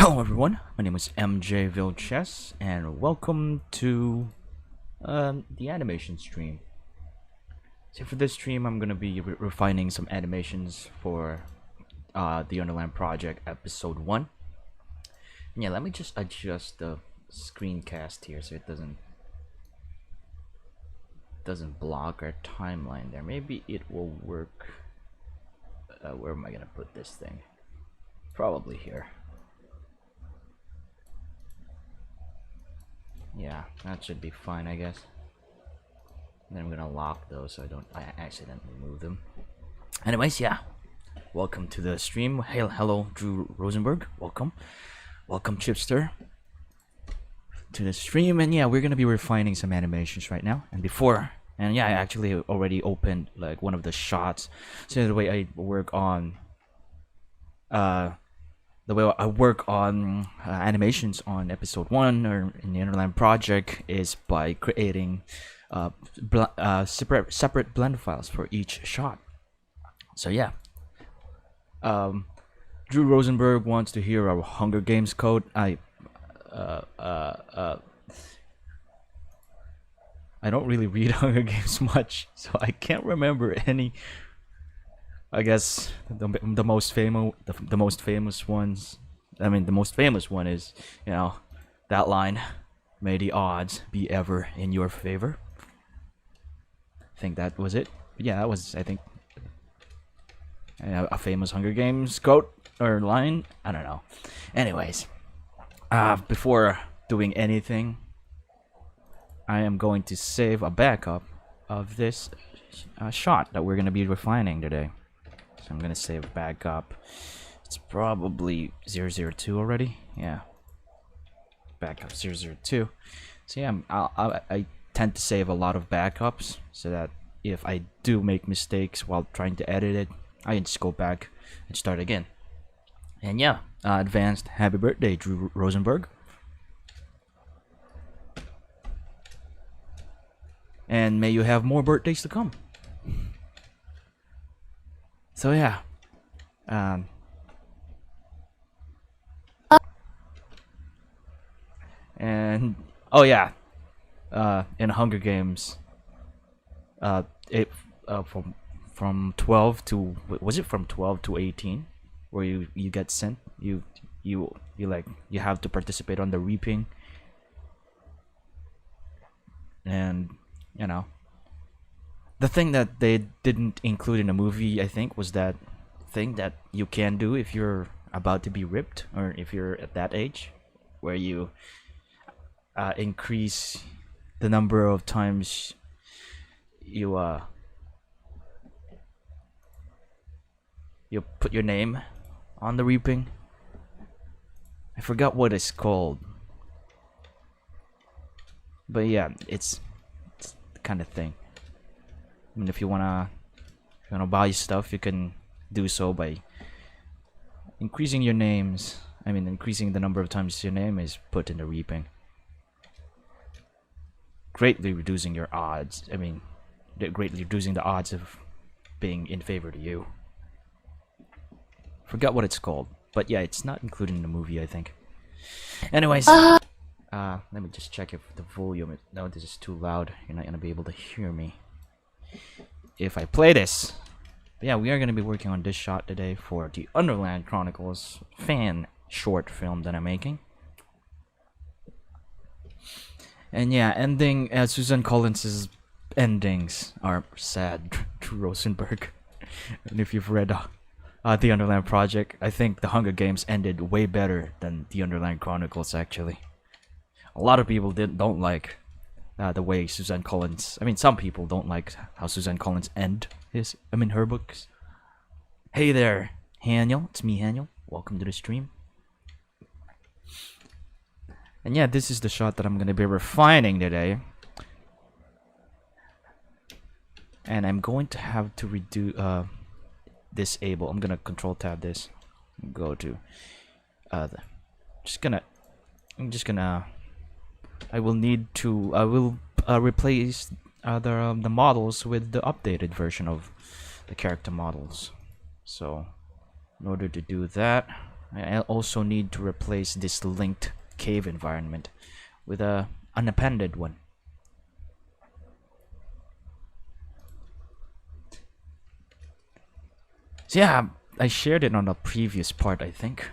Hello everyone, my name is MJ Vilches and welcome to the animation stream. So for this stream I'm gonna be refining some animations for the Underland Project episode 1. And yeah, let me just adjust the screencast here so it doesn't block our timeline there. Maybe it will work. Where am I gonna put this thing? Probably here. Yeah, that should be fine, I guess. And then I'm gonna lock those so I accidentally move them. Anyways, yeah, welcome to the stream. Hey, hello, Drew Rosenberg. Welcome, Chipster, to the stream. And yeah, we're gonna be refining some animations right now. And yeah, I actually already opened like one of the shots. So the way I work on animations on episode 1 or in the Underland Project is by creating separate blend files for each shot. So yeah, Drew Rosenberg wants to hear our Hunger Games code. I don't really read Hunger Games much, so I can't remember any. I guess the most famous ones. I mean, the most famous one is, you know, that line, "May the odds be ever in your favor." I think that was it. Yeah, that was, I think, a famous Hunger Games quote or line. I don't know. Anyways, before doing anything, I am going to save a backup of this shot that we're gonna be refining today. So I'm gonna save backup. It's probably 002 already. Yeah, backup 002. So yeah, I tend to save a lot of backups so that if I do make mistakes while trying to edit it, I can just go back and start again. And yeah, advanced happy birthday, Drew Rosenberg. And may you have more birthdays to come. So yeah, and oh yeah, in Hunger Games, it from 12 to, was it from 12 to 18, where you get sent, you have to participate on the reaping, and you know. The thing that they didn't include in the movie, I think, was that thing that you can do if you're about to be ripped, or if you're at that age, where you increase the number of times you put your name on the reaping. I forgot what it's called, but yeah, it's the kind of thing. I mean, if you wanna buy stuff, you can do so by increasing your names. I mean, increasing the number of times your name is put in the reaping, greatly reducing your odds. I mean, greatly reducing the odds of being in favor to you. Forgot what it's called, but yeah, it's not included in the movie, I think. Anyways, let me just check if the volume is. No, this is too loud. You're not gonna be able to hear me if I play this. But yeah, we are going to be working on this shot today for the Underland Chronicles fan short film that I'm making. And yeah, ending Susan Collins's endings are sad, Drew Rosenberg. And if you've read the Underland Project, I think the Hunger Games ended way better than the Underland Chronicles, actually. A lot of people don't like the way Suzanne Collins. I mean, some people don't like how Suzanne Collins end her books. Hey there, Haniel. It's me, Haniel. Welcome to the stream. And yeah, this is the shot that I'm gonna be refining today. And I'm going to have to disable. I'm gonna control tab this. Go to I will replace the models with the updated version of the character models. So in order to do that, I also need to replace this linked cave environment with a unappended one. So yeah, I shared it on a previous part, I think,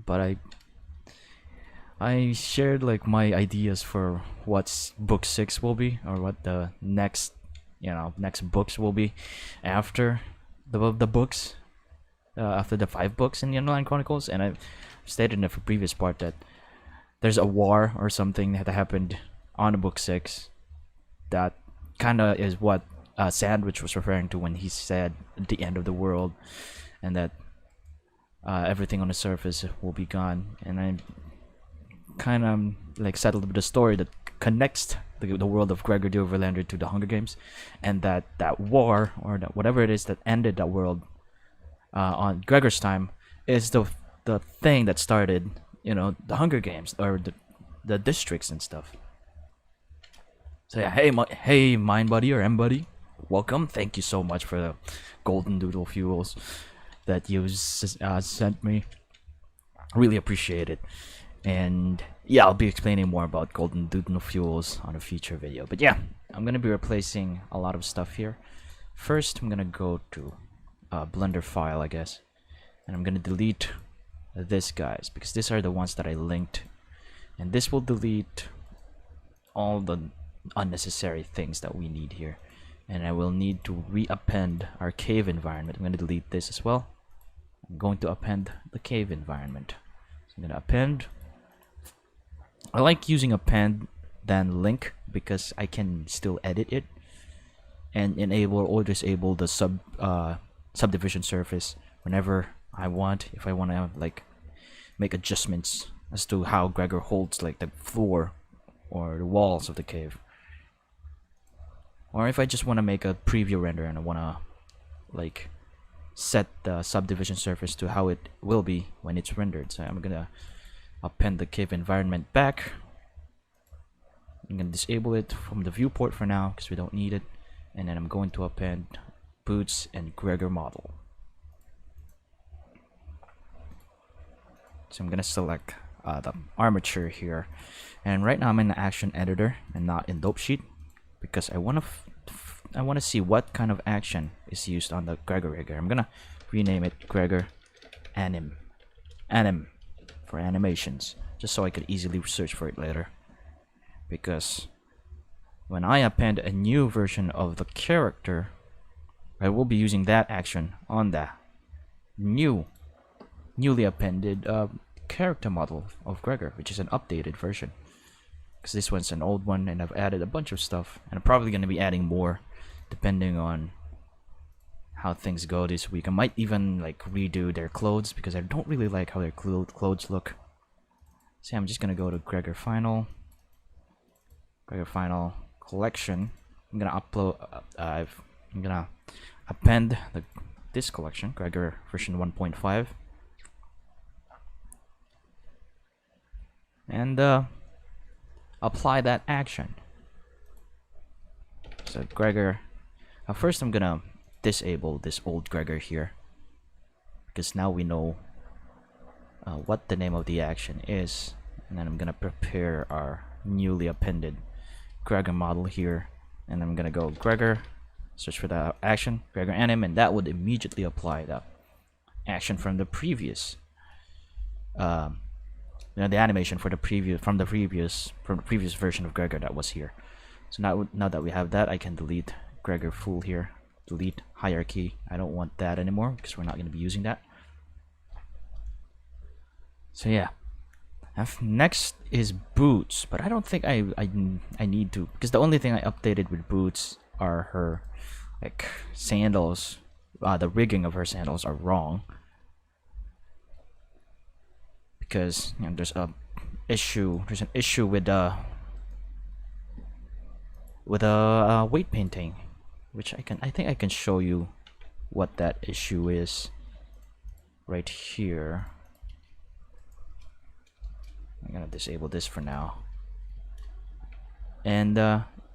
but I shared like my ideas for what book 6 will be, or what the next next books will be after the books, after the 5 books in the Underland Chronicles. And I stated in the previous part that there's a war or something that happened on book 6 that kind of is what Sandwich was referring to when he said the end of the world, and that everything on the surface will be gone. And I kind of like settled with the story that connects the world of Gregor the Overlander to the Hunger Games, and that war, or that whatever it is that ended that world on Gregor's time, is the thing that started, the Hunger Games, or the districts and stuff. So yeah, hey Mindbuddy or Mbuddy, welcome. Thank you so much for the golden doodle fuels that you sent me. Really appreciate it. And yeah, I'll be explaining more about golden doodle fuels on a future video. But yeah, I'm gonna be replacing a lot of stuff here. First, I'm gonna go to Blender file, I guess, and I'm gonna delete this guys, because these are the ones that I linked, and this will delete all the unnecessary things that we need here. And I will need to reappend our cave environment. I'm gonna delete this as well. I'm going to append the cave environment. So I'm gonna append. I like using append than link because I can still edit it and enable or disable the subdivision surface whenever I want. If I want to like make adjustments as to how Gregor holds like the floor or the walls of the cave, or if I just want to make a preview render and I want to like set the subdivision surface to how it will be when it's rendered. So I'm gonna append the cave environment back. I'm gonna disable it from the viewport for now because we don't need it, and then I'm going to append Boots and Gregor model. So I'm gonna select the armature here, and right now I'm in the action editor and not in dope sheet, because I want to see what kind of action is used on the Gregor rigger. I'm gonna rename it Gregor anim for animations, just so I could easily search for it later. Because when I append a new version of the character, I will be using that action on the newly appended character model of Gregor, which is an updated version. Because this one's an old one, and I've added a bunch of stuff, and I'm probably going to be adding more depending on how things go this week. I might even like redo their clothes, because I don't really like how their clothes look. So I'm just going to go to Gregor Final collection. I'm going to upload I'm going to append this collection, Gregor version 1.5, and apply that action. So Gregor, first I'm gonna disable this old Gregor here, because now we know what the name of the action is, and then I'm gonna prepare our newly appended Gregor model here, and I'm gonna go Gregor, search for the action, Gregor anim, and that would immediately apply the action from the previous the animation for the previous version of Gregor that was here. So now that we have that, I can delete Gregor full here, delete hierarchy. I don't want that anymore because we're not going to be using that. So yeah, next is Boots, but I don't think I need to, because the only thing I updated with Boots are her like sandals. The rigging of her sandals are wrong, because there's an issue with weight painting, which I think I can show you what that issue is right here. I'm gonna disable this for now, and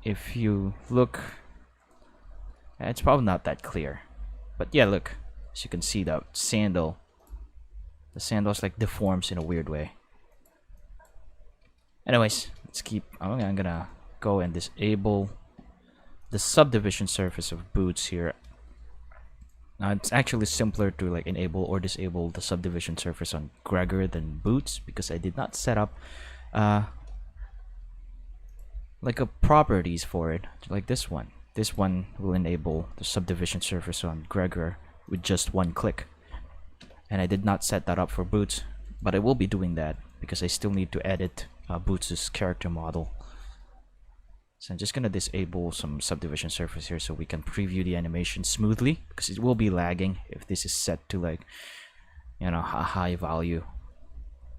if you look, it's probably not that clear, but yeah, look, as you can see, that sandal The sandals like deforms in a weird way. Anyways, let's keep. I'm gonna go and disable the subdivision surface of boots here. Now it's actually simpler to like enable or disable the subdivision surface on Gregor than boots, because I did not set up like a properties for it like this one. This one will enable the subdivision surface on Gregor with just one click, and I did not set that up for boots, but I will be doing that because I still need to edit Boots' character model. So I'm just gonna disable some subdivision surface here so we can preview the animation smoothly, because it will be lagging if this is set to like, you know, a high value.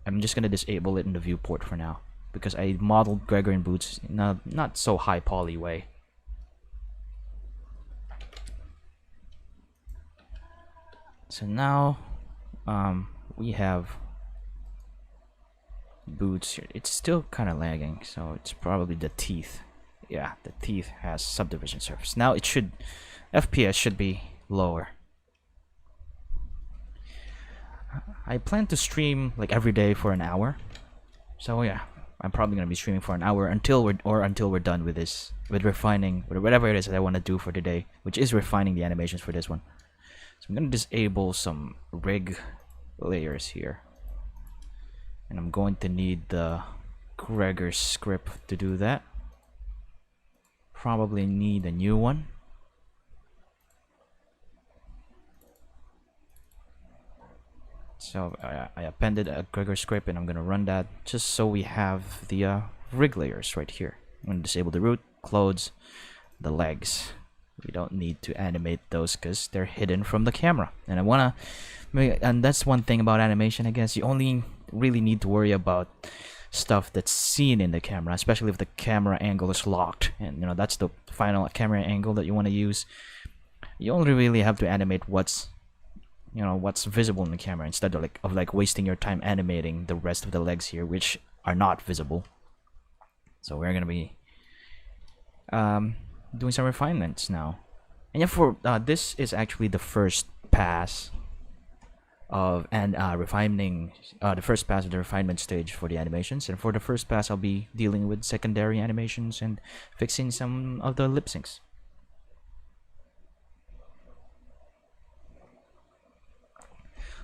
I'm just gonna disable it in the viewport for now because I modeled Gregor and Boots in a not so high poly way. So now we have Boots here. It's still kind of lagging, so it's probably the teeth. Yeah, the teeth has subdivision surface. Now it should, FPS should be lower. I plan to stream like every day for an hour. So yeah, I'm probably gonna be streaming for an hour until we're done with this, with refining whatever it is that I want to do for today, which is refining the animations for this one. So I'm gonna disable some rig layers here, and I'm going to need the Gregor script to do that. Probably need a new one. So I appended a Gregor script, and I'm gonna run that just so we have the rig layers right here. I'm gonna disable the root, clothes, the legs. We don't need to animate those because they're hidden from the camera. And and that's one thing about animation, I guess. You only really need to worry about stuff that's seen in the camera, especially if the camera angle is locked, and you know that's the final camera angle that you want to use. You only really have to animate what's visible in the camera, instead of like wasting your time animating the rest of the legs here, which are not visible. So we're gonna be doing some refinements now. And yeah, for this is actually the first pass of refining, the first pass of the refinement stage for the animations. And for the first pass, I'll be dealing with secondary animations and fixing some of the lip syncs.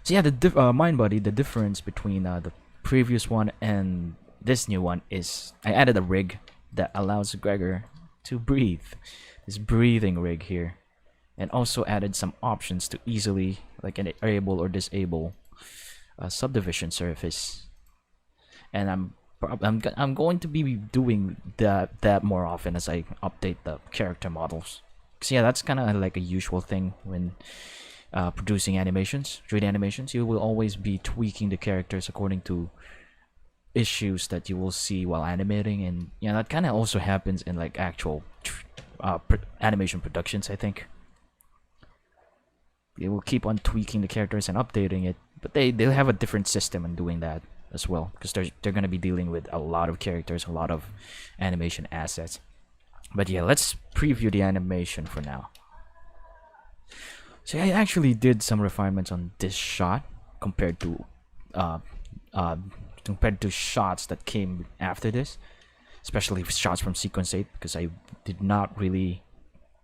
So yeah, the Mbuddy, the difference between the previous one and this new one is I added a rig that allows Gregor to breathe. This breathing rig here, and also added some options to easily like enable or disable a subdivision surface. And I'm going to be doing that more often as I update the character models. So yeah, that's kind of like a usual thing when producing animations, 3D animations. You will always be tweaking the characters according to issues that you will see while animating, and yeah, that kind of also happens in like actual animation productions, I think. They will keep on tweaking the characters and updating it, but they'll have a different system in doing that as well, because they're gonna be dealing with a lot of characters, a lot of animation assets. But yeah, let's preview the animation for now. So I actually did some refinements on this shot compared to shots that came after this, especially shots from Sequence 8, because I did not really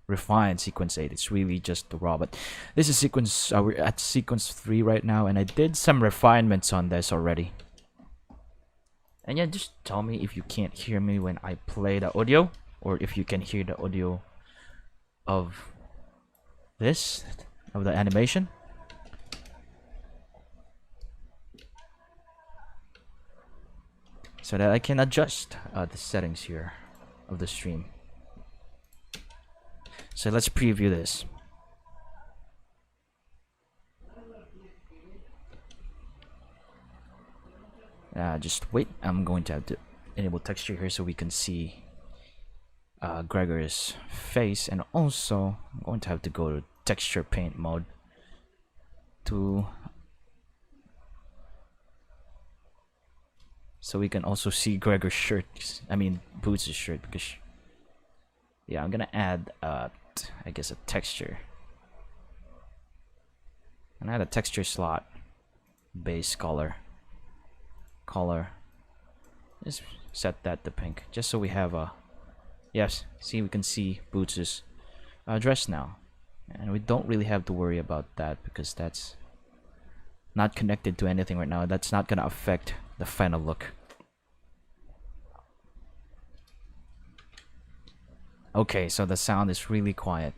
refine Sequence 8. It's really just the raw. But this is Sequence, we're at Sequence 3 right now, and I did some refinements on this already. And yeah, just tell me if you can't hear me when I play the audio, or if you can hear the audio of this, of the animation. So that I can adjust the settings here of the stream. So let's preview this. Just wait, I'm going to have to enable texture here so we can see Gregor's face, and also I'm going to have to go to texture paint mode to so we can also see Gregor's shirt, I mean Boots' shirt, because yeah, I'm gonna add I guess a texture, and add a texture slot base color. Just set that to pink, just so we have a. Yes, see, we can see Boots' dress now, and we don't really have to worry about that because that's not connected to anything right now. That's not gonna affect the final look. Okay, so the sound is really quiet.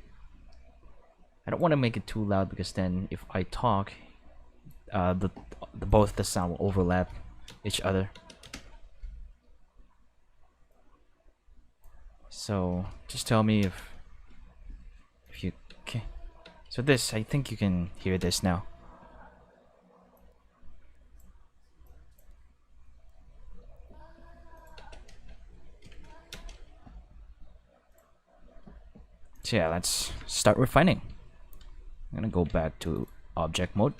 I don't want to make it too loud because then if I talk, both the sound will overlap each other. So just tell me if you okay. So this, I think you can hear this now. So yeah, let's start refining. I'm gonna go back to object mode.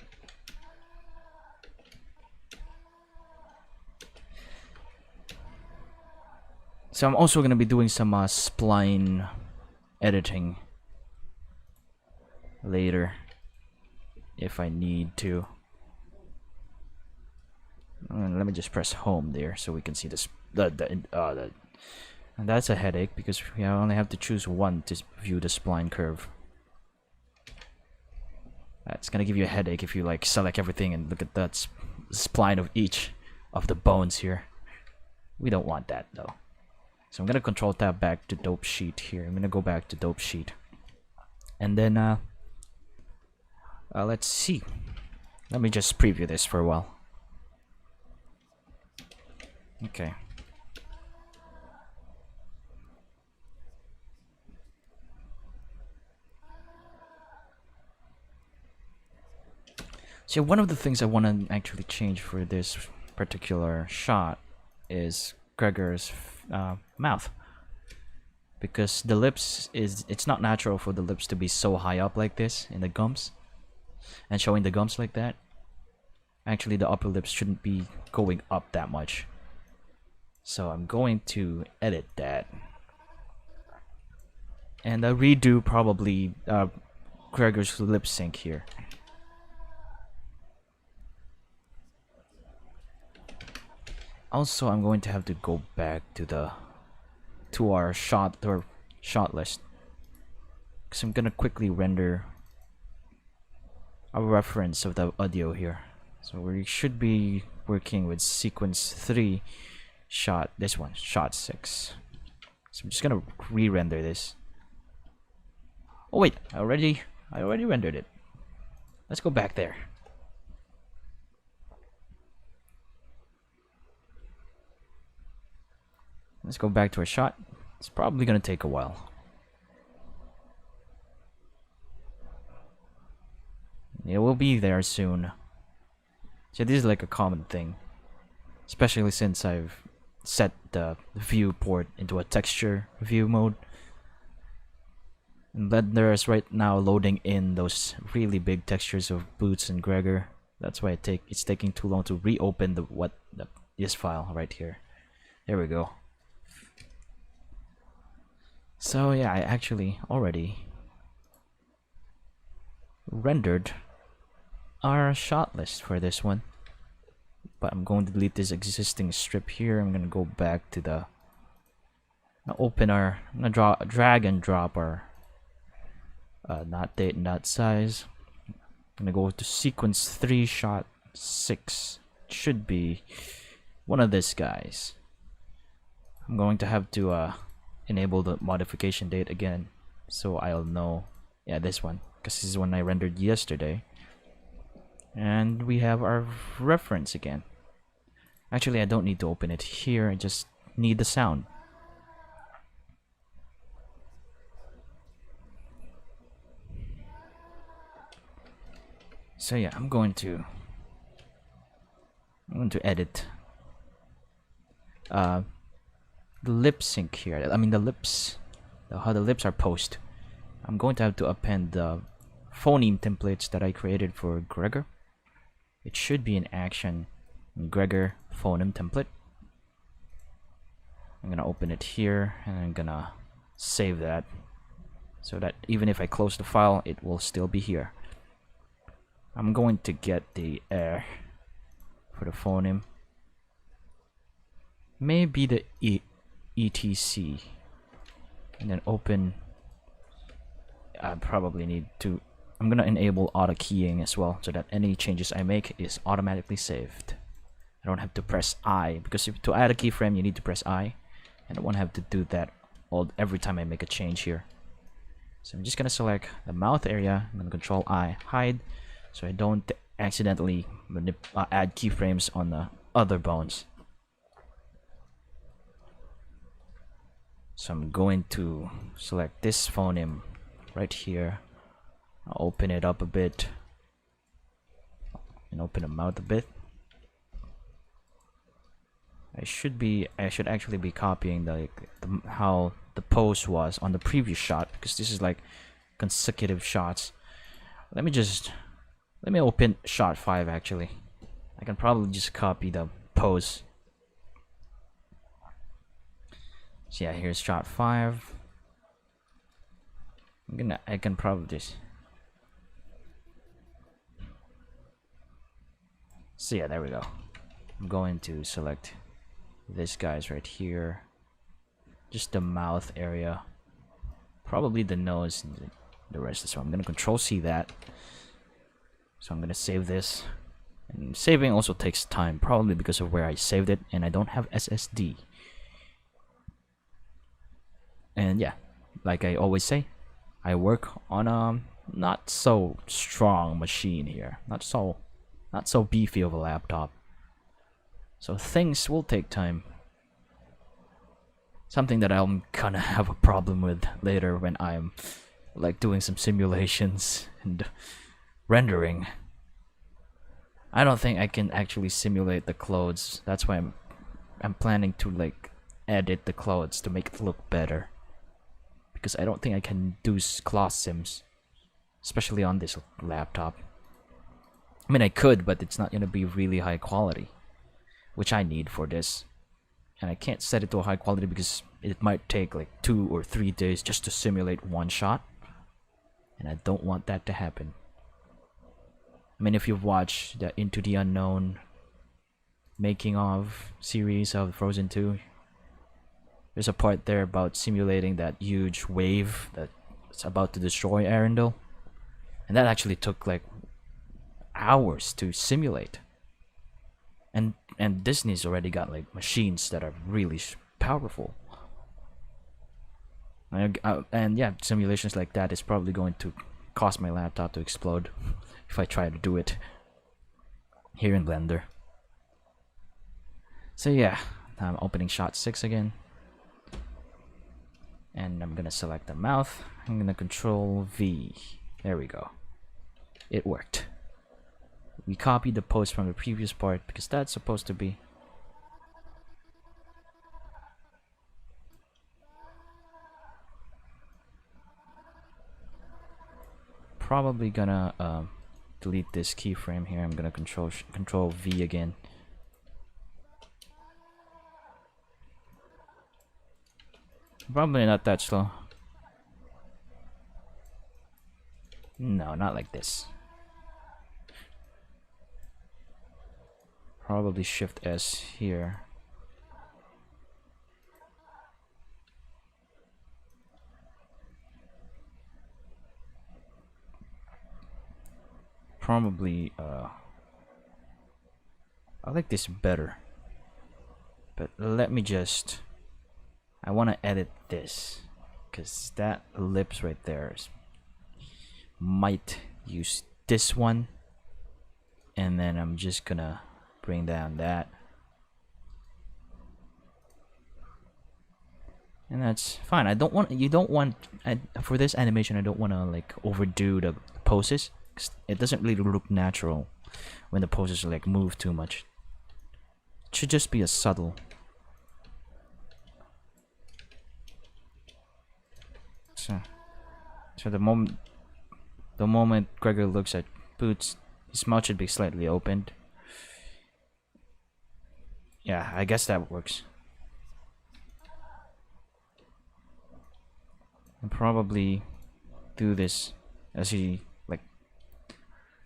So I'm also gonna be doing some spline editing later if I need to. Let me just press home there so we can see this. And that's a headache because we only have to choose one to view the spline curve. That's gonna give you a headache if you like select everything and look at that spline of each of the bones here. We don't want that though. So I'm gonna control tab back to dope sheet here. I'm gonna go back to dope sheet, and then let's see. Let me just preview this for a while. Okay. So one of the things I want to actually change for this particular shot is Gregor's mouth, because the lips it's not natural for the lips to be so high up like this in the gums and showing the gums like that. Actually, the upper lips shouldn't be going up that much. So I'm going to edit that and redo probably Gregor's lip sync here. Also, I'm going to have to go back to our shot list, because I'm gonna quickly render a reference of the audio here. So we should be working with sequence 3 shot, this one, shot 6. So I'm just gonna re-render this. Oh wait, I already rendered it. Let's go back there. Let's go back to our shot. It's probably gonna take a while. It will be there soon. So this is like a common thing, especially since I've set the viewport into a texture view mode. And Blender is right now loading in those really big textures of Boots and Gregor. That's why it's taking too long to reopen this file right here. There we go. So yeah, I actually already rendered our shot list for this one, but I'm going to delete this existing strip here. I'm gonna go back to the I'm gonna drag and drop our not date, not size. I'm gonna go to sequence 3 shot 6. It should be one of these guys. I'm going to have to enable the modification date again, so I'll know. Yeah, this one, because this is one I rendered yesterday. And we have our reference again. Actually, I don't need to open it here. I just need the sound. So yeah, I'm going to edit the lip sync here. I mean the lips, how the lips are posed. I'm going to have to append the phoneme templates that I created for Gregor. It should be in action, Gregor phoneme template. I'm gonna open it here and I'm gonna save that, so that even if I close the file, it will still be here. I'm going to get the for the phoneme. Maybe the etc, and then open. I probably need to. I'm gonna enable auto keying as well, so that any changes I make is automatically saved. I don't have to press I, because to add a keyframe you need to press I, and I won't have to do that every time I make a change here. So I'm just gonna select the mouth area. I'm gonna Control I hide, so I don't accidentally add keyframes on the other bones. So I'm going to select this phoneme right here. I'll open it up a bit and open the mouth a bit. I should actually be copying how the pose was on the previous shot, because this is like consecutive shots. Let me open shot 5 actually. I can probably just copy the pose. So yeah, here's shot 5. I can probably just. So yeah, there we go. I'm going to select this guy's right here. Just the mouth area. Probably the nose and the rest as well. I'm gonna Control C that. So I'm gonna save this. And saving also takes time, probably because of where I saved it, and I don't have SSD. And yeah, like I always say, I work on a not so strong machine here. Not so beefy of a laptop. So things will take time. Something that I'm gonna have a problem with later when I'm like doing some simulations and rendering. I don't think I can actually simulate the clothes. That's why I'm planning to like edit the clothes to make it look better. Because I don't think I can do cloth sims, especially on this laptop. I mean, I could, but it's not gonna be really high quality, which I need for this. And I can't set it to a high quality because it might take like 2 or 3 days just to simulate one shot, and I don't want that to happen. I mean, if you've watched the Into the Unknown making of series of Frozen 2, there's a part there about simulating that huge wave that's about to destroy Arendelle, and that actually took like hours to simulate. And Disney's already got like machines that are really powerful. And yeah, simulations like that is probably going to cause my laptop to explode if I try to do it here in Blender. So yeah, I'm opening shot 6 again. And I'm gonna select the mouth. I'm gonna Control V. There we go. It worked. We copied the pose from the previous part because that's supposed to be. Probably gonna delete this keyframe here. I'm gonna Control V again. Probably not that slow. No, not like this. Probably Shift S here. Probably I like this better. But let me just, I want to edit this because that ellipse right there might use this one, and then I'm just gonna bring down that, and that's fine. I don't want, you don't want, for this animation I don't want to like overdo the poses, 'cause it doesn't really look natural when the poses like move too much. It should just be a subtle. So the moment Gregor looks at Boots, his mouth should be slightly opened. Yeah, I guess that works. And probably do this as he like,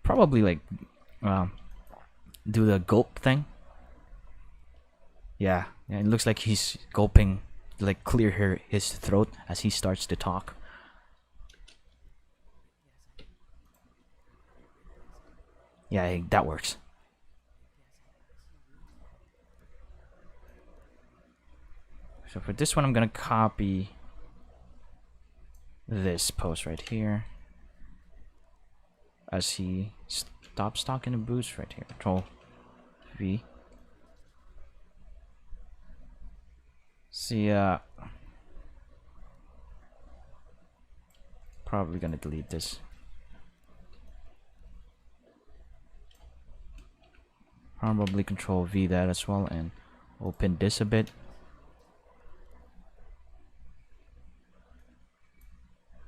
probably like do the gulp thing. Yeah, it looks like he's gulping, like clear his throat as he starts to talk. Yeah, that works. So for this one, I'm gonna copy this post right here as he stops talking to Boots right here. Control V. See, probably gonna delete this. Probably Control V that as well and open this a bit.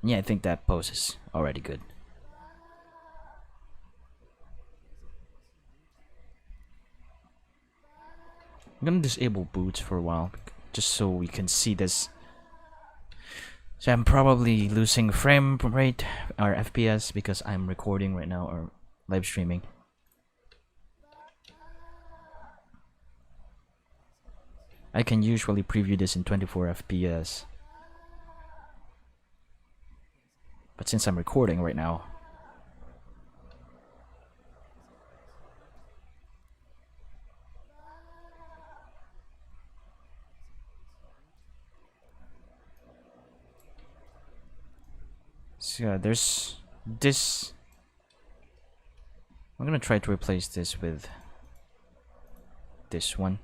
Yeah, I think that post is already good. I'm gonna disable Boots for a while just so we can see this. So I'm probably losing frame rate or FPS because I'm recording right now or live streaming. I can usually preview this in 24 FPS. But since I'm recording right now, so yeah, there's this. I'm gonna try to replace this with this one.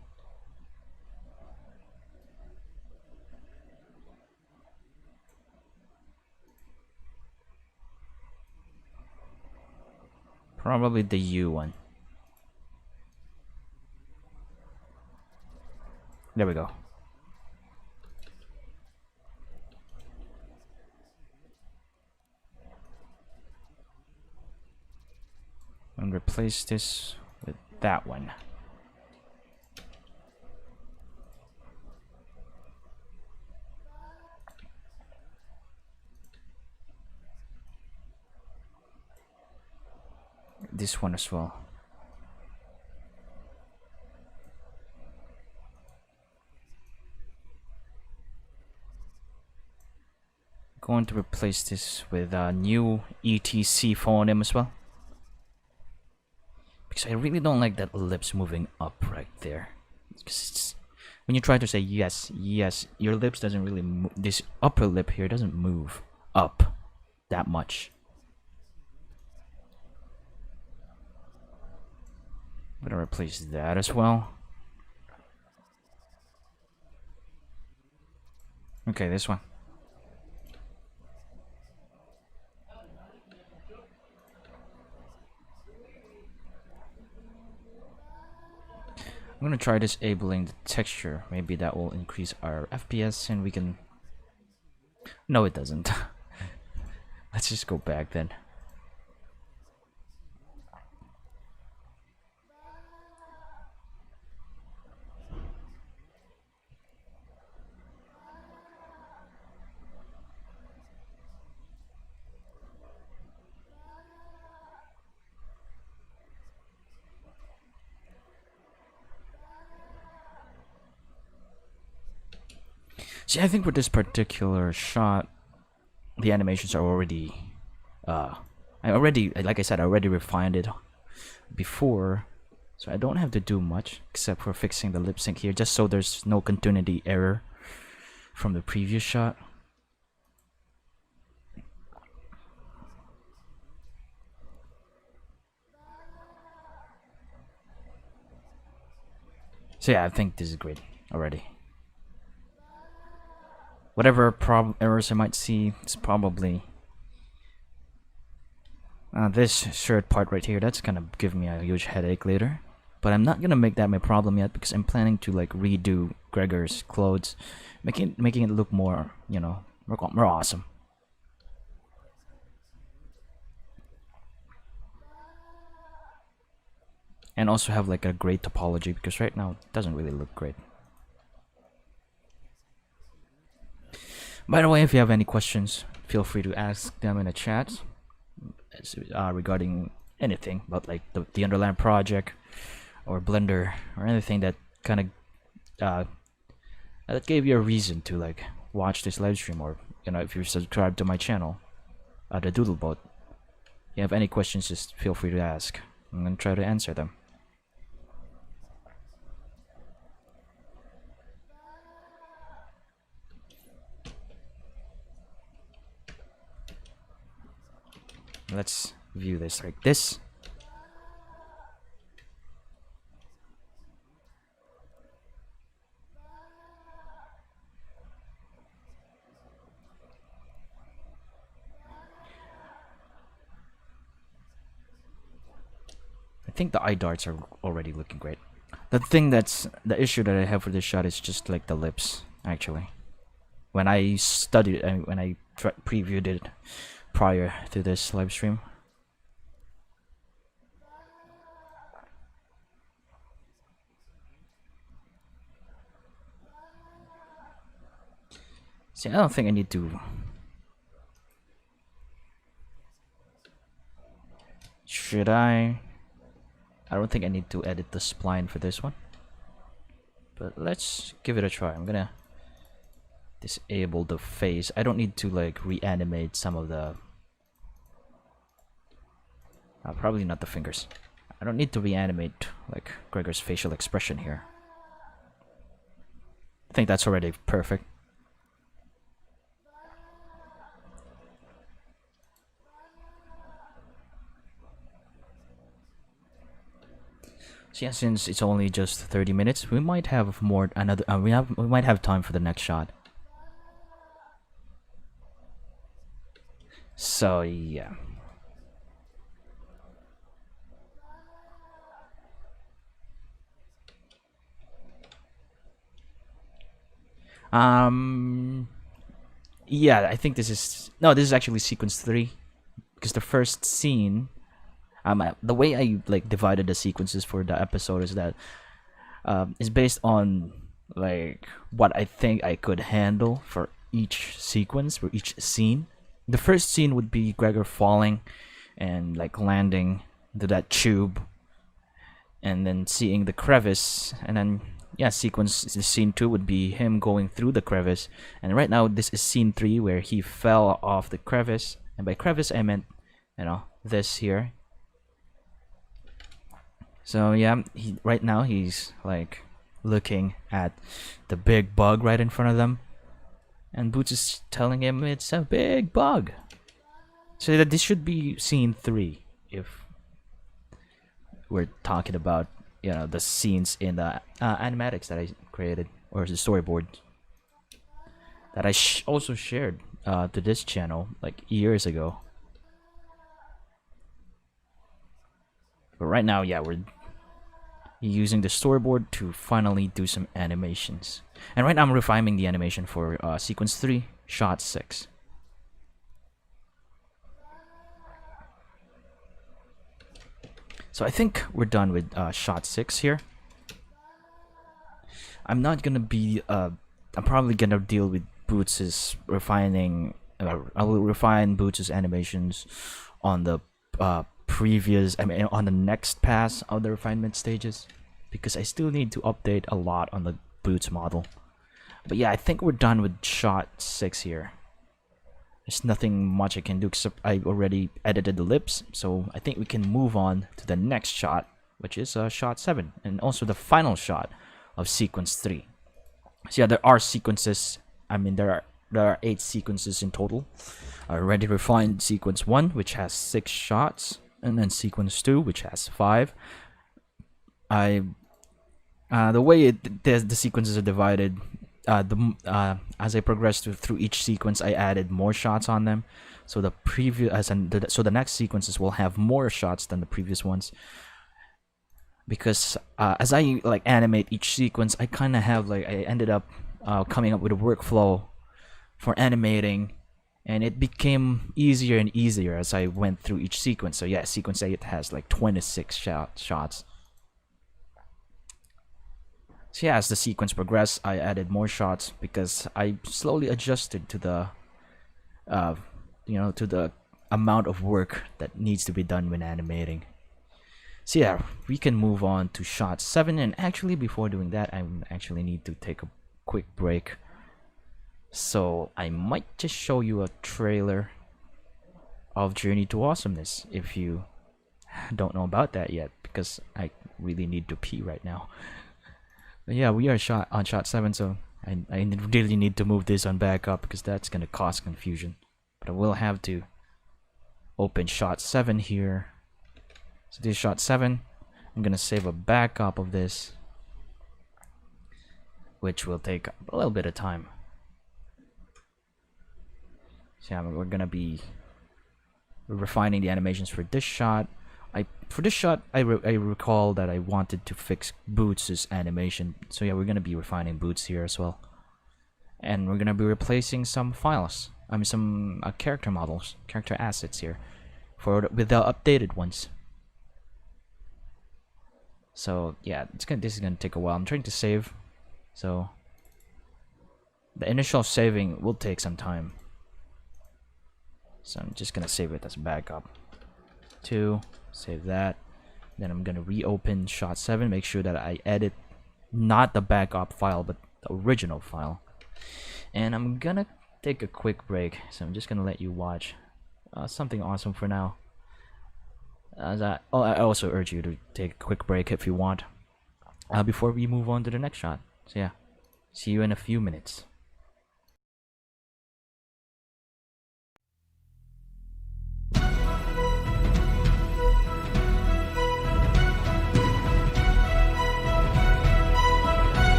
Probably the U one. There we go. And replace this with that one. This one as well. Going to replace this with a new ETC phoneme as well. Because I really don't like that lips moving up right there. Because it's, when you try to say yes, yes, your lips doesn't really move. This upper lip here doesn't move up that much. I'm gonna replace that as well. Okay, this one. I'm gonna try disabling the texture. Maybe that will increase our FPS and we can... No, it doesn't. Let's just go back then. See, I think with this particular shot, the animations are already, like I said, I already refined it before, so I don't have to do much except for fixing the lip sync here, just so there's no continuity error from the previous shot. So yeah, I think this is great already. Whatever errors I might see, it's probably this shirt part right here. That's gonna give me a huge headache later. But I'm not gonna make that my problem yet because I'm planning to like redo Gregor's clothes, making it look more, you know, more awesome. And also have like a great topology because right now it doesn't really look great. By the way, if you have any questions, feel free to ask them in the chat regarding anything about like the Underland Project or Blender or anything that kind of that gave you a reason to like watch this live stream, or if you're subscribed to my channel, the Doodlebot. If you have any questions, just feel free to ask. I'm gonna try to answer them. Let's view this like this. I think the eye darts are already looking great. The issue that I have for this shot is just like the lips, actually. When I studied it, when I previewed it prior to this live stream. See, I don't think I need to. Should I? I don't think I need to edit the spline for this one. But let's give it a try. I'm gonna disable the face. I don't need to like reanimate some of the probably not the fingers. I don't need to reanimate like Gregor's facial expression here. I think that's already perfect. So yeah, since it's only just 30 minutes, we might have more we might have time for the next shot. So yeah. Yeah, I think this is actually sequence 3, because the first scene, the way I like divided the sequences for the episode is that is based on like what I think I could handle for each sequence, for each scene. The first scene would be Gregor falling and like landing into that tube, and then seeing the crevice, and then yeah, scene 2 would be him going through the crevice. And right now this is scene 3, where he fell off the crevice, and by crevice I meant this here. So yeah, right now he's like looking at the big bug right in front of them, and Boots is telling him it's a big bug. So that this should be scene 3 if we're talking about the scenes in the animatics that I created, or the storyboard that I also shared to this channel like years ago. But right now, yeah, we're using the storyboard to finally do some animations. And right now I'm refining the animation for sequence 3, shot 6. So I think we're done with shot 6 here. I'm not gonna be I'm probably gonna deal with Boots's refining. I will refine Boots's animations on the on the next pass of the refinement stages, because I still need to update a lot on the Boots model. But yeah, I think we're done with shot 6 here. There's nothing much I can do, except I already edited the lips, so I think we can move on to the next shot, which is shot 7, and also the final shot of sequence 3. So yeah, there are sequences. There are 8 sequences in total. I already refined sequence 1, which has 6 shots, and then sequence 2, which has 5. The way the sequences are divided, as I progressed through each sequence, I added more shots on them. So the next sequences will have more shots than the previous ones, because as I like animate each sequence, I kind of have I ended up coming up with a workflow for animating, and it became easier and easier as I went through each sequence. So yeah, sequence 8 has like 26 shots. So yeah, as the sequence progressed, I added more shots because I slowly adjusted to the to the amount of work that needs to be done when animating. So yeah, we can move on to shot 7, and actually before doing that, I actually need to take a quick break. So I might just show you a trailer of Journey to Awesomeness if you don't know about that yet, because I really need to pee right now. But yeah, we are on shot 7, so I really need to move this on back up because that's gonna cause confusion. But I will have to open shot 7 here. So this is shot 7. I'm gonna save a backup of this, which will take a little bit of time. So yeah, we're gonna be refining the animations for this shot. For this shot, I recall that I wanted to fix Boots' animation. So yeah, we're gonna be refining Boots here as well, and we're gonna be replacing some files. I mean, some character models, character assets here, with the updated ones. So yeah, this is gonna take a while. I'm trying to save, so the initial saving will take some time. So I'm just gonna save it as a backup. 2, save that. Then I'm gonna reopen shot 7. Make sure that I edit not the backup file but the original file. And I'm gonna take a quick break. So I'm just gonna let you watch something awesome for now. I also urge you to take a quick break if you want before we move on to the next shot. So yeah, see you in a few minutes.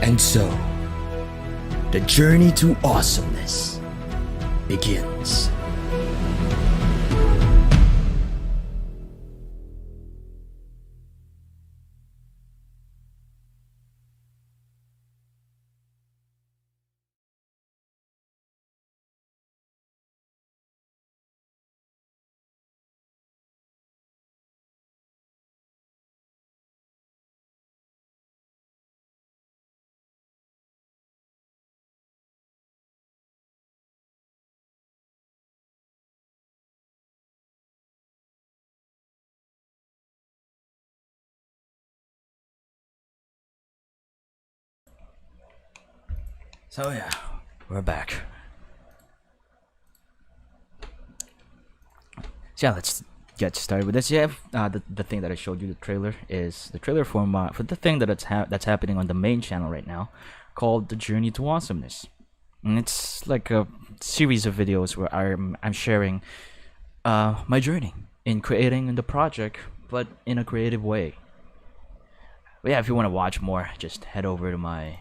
And so, the journey to awesomeness begins. So yeah, we're back. So yeah, let's get started with this. Yeah, the thing that I showed you, the trailer, is the trailer for the thing that's happening on the main channel right now, called The Journey to Awesomeness. And it's like a series of videos where I'm sharing my journey in creating the project, but in a creative way. But yeah, if you want to watch more, just head over to my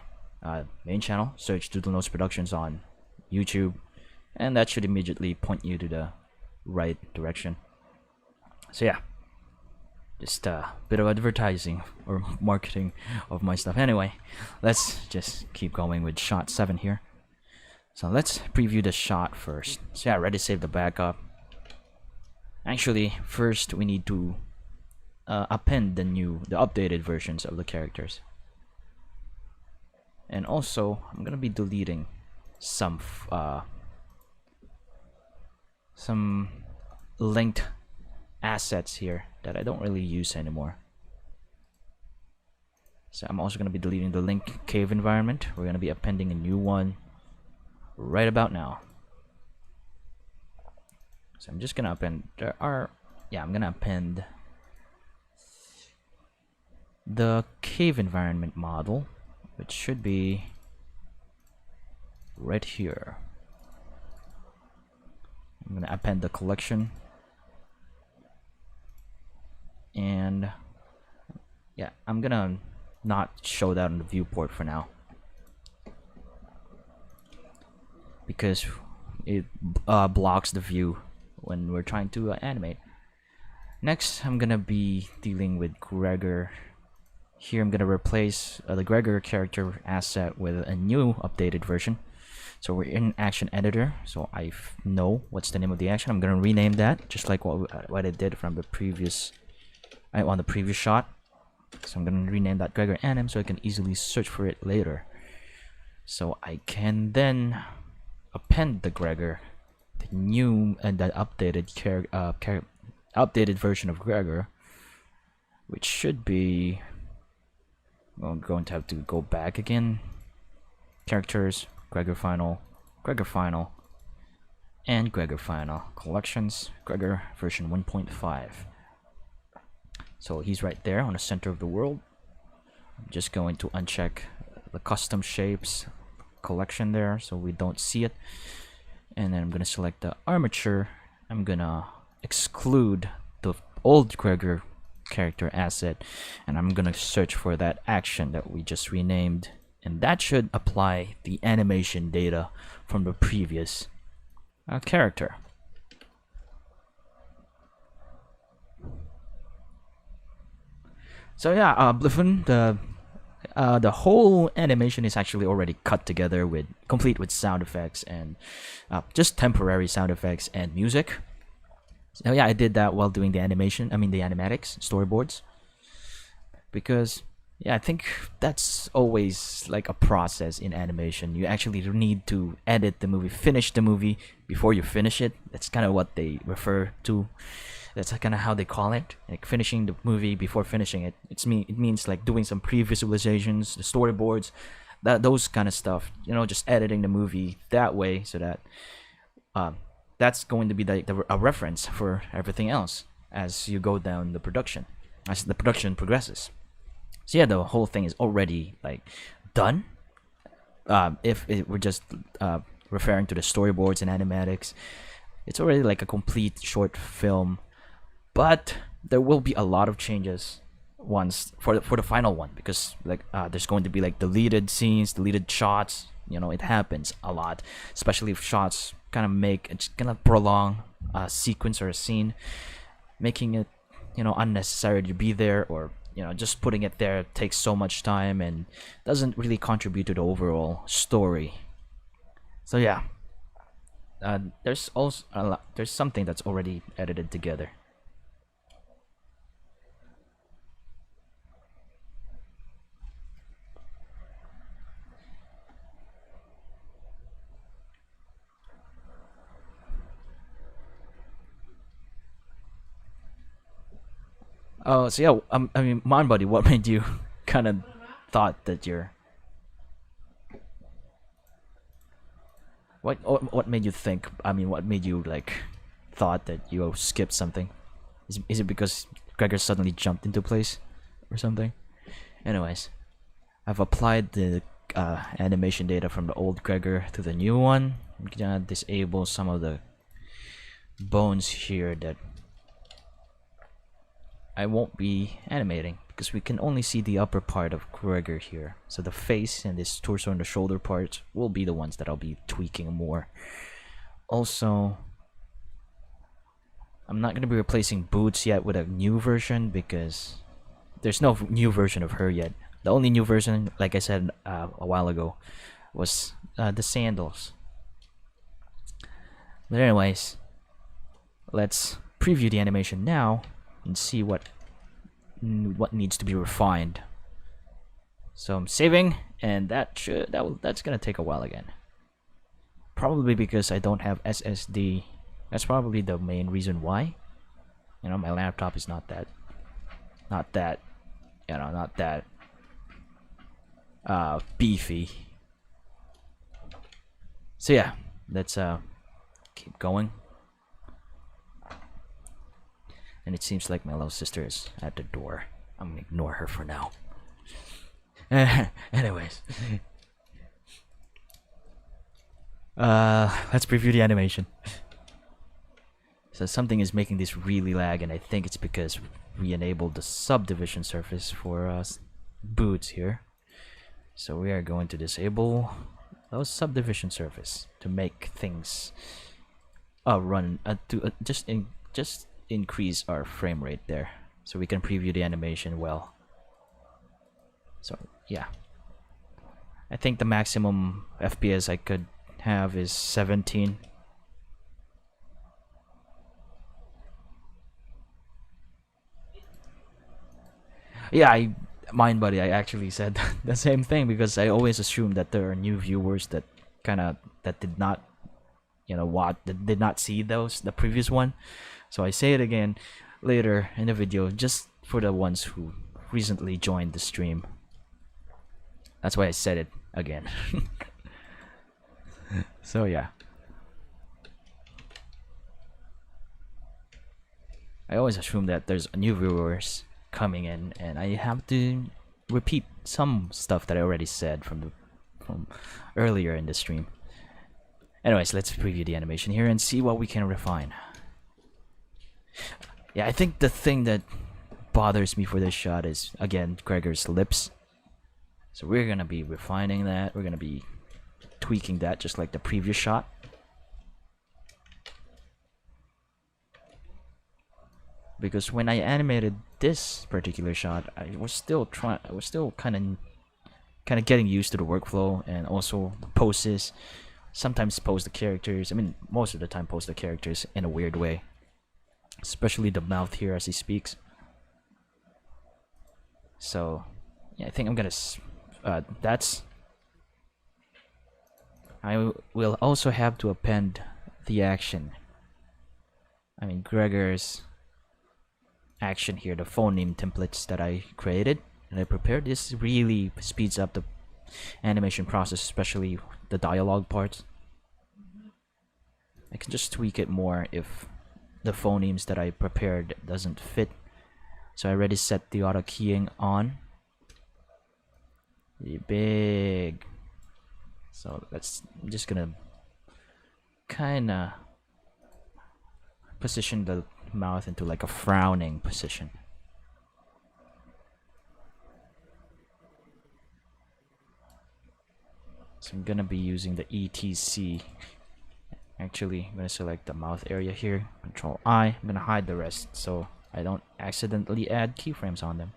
main channel, search Doodle Notes Productions on YouTube, and that should immediately point you to the right direction. So yeah, just a bit of advertising or marketing of my stuff. Anyway, let's just keep going with shot 7 here. So let's preview the shot first. So yeah, I already saved the backup. Actually, first we need to append the updated versions of the characters. And also, I'm gonna be deleting some linked assets here that I don't really use anymore. So I'm also gonna be deleting the link cave environment. We're gonna be appending a new one right about now. So I'm just gonna append. I'm gonna append the cave environment model, which should be right here. I'm gonna append the collection, and yeah, I'm gonna not show that on the viewport for now because it blocks the view when we're trying to animate. Next, I'm gonna be dealing with Gregor Here I'm gonna replace the Gregor character asset with a new updated version. So we're in action editor, so I know what's the name of the action. I'm gonna rename that just like what I did from the previous on the previous shot. So I'm gonna rename that Gregor anim so I can easily search for it later. So I can then append the Gregor, the new and the updated updated version of Gregor, which should be. Well, I'm going to have to go back again. Characters, Gregor Final, and Gregor Final. Collections, Gregor version 1.5. So he's right there on the center of the world. I'm just going to uncheck the custom shapes collection there so we don't see it. And then I'm going to select the armature. I'm going to exclude the old Gregor character asset, and I'm gonna search for that action that we just renamed, and that should apply the animation data from the previous character. So yeah, Bliffen, the whole animation is actually already cut together with complete with sound effects and just temporary sound effects and music. So yeah, I did that while doing the animation. I mean the animatics, storyboards. Because yeah, I think that's always like a process in animation. You actually need to edit the movie, finish the movie before you finish it. That's kind of what they refer to. That's kind of how they call it, like finishing the movie before finishing it. It means like doing some pre-visualizations, the storyboards, those kind of stuff. You know, just editing the movie that way so that that's going to be a reference for everything else as you go down the production, as the production progresses. So yeah, the whole thing is already like done. If we're just referring to the storyboards and animatics, it's already like a complete short film. But there will be a lot of changes once for the final one, because like there's going to be like deleted scenes, deleted shots. You know, it happens a lot, especially if shots kind of it's gonna prolong a sequence or a scene, making it, you know, unnecessary to be there, or you know, just putting it there takes so much time and doesn't really contribute to the overall story. So yeah, there's also there's something that's already edited together. Oh, so yeah, I mean, Mbuddy, what made you kind of thought that you're... What made you think, I mean, what made you, like, thought that you skipped something? Is it because Gregor suddenly jumped into place or something? Anyways, I've applied the animation data from the old Gregor to the new one. I'm gonna disable some of the bones here that I won't be animating, because we can only see the upper part of Gregor here. So the face and this torso and the shoulder parts will be the ones that I'll be tweaking more. Also, I'm not going to be replacing Boots yet with a new version, because there's no new version of her yet. The only new version, like I said a while ago, was the sandals. But anyways, let's preview the animation now and see what needs to be refined. So I'm saving, and that's gonna take a while again. Probably because I don't have SSD. That's probably the main reason why. You know, my laptop is not that beefy. So yeah, let's keep going. And it seems like my little sister is at the door. I'm gonna ignore her for now. Anyways. Let's preview the animation. So something is making this really lag, and I think it's because we enabled the subdivision surface for Boots here. So we are going to disable those subdivision surface to make things run to just increase our frame rate there, so we can preview the animation well. So yeah, I think the maximum FPS I could have is 17. Yeah, Mindbuddy, I actually said the same thing because I always assume that there are new viewers that that did not, that did not see the previous one. So I say it again later in the video just for the ones who recently joined the stream. That's why I said it again. So yeah. I always assume that there's new viewers coming in, and I have to repeat some stuff that I already said from earlier in the stream. Anyways, let's preview the animation here and see what we can refine. Yeah, I think the thing that bothers me for this shot is, again, Gregor's lips. So we're gonna be refining that. We're gonna be tweaking that just like the previous shot. Because when I animated this particular shot, I was still kind of getting used to the workflow and also the poses. Sometimes pose the characters. I mean, most of the time pose the characters in a weird way, especially the mouth here as he speaks. So yeah, I think I'm gonna. I will also have to append the action. I mean, Gregor's action here, the phoneme templates that I created and I prepared. This really speeds up the animation process, especially the dialogue parts. I can just tweak it more if the phonemes that I prepared doesn't fit. So I already set the auto keying on. Big. So I'm just gonna kinda position the mouth into like a frowning position. So I'm gonna be using the ETC. Actually, I'm gonna select the mouth area here, Control I. I'm gonna hide the rest so I don't accidentally add keyframes on them.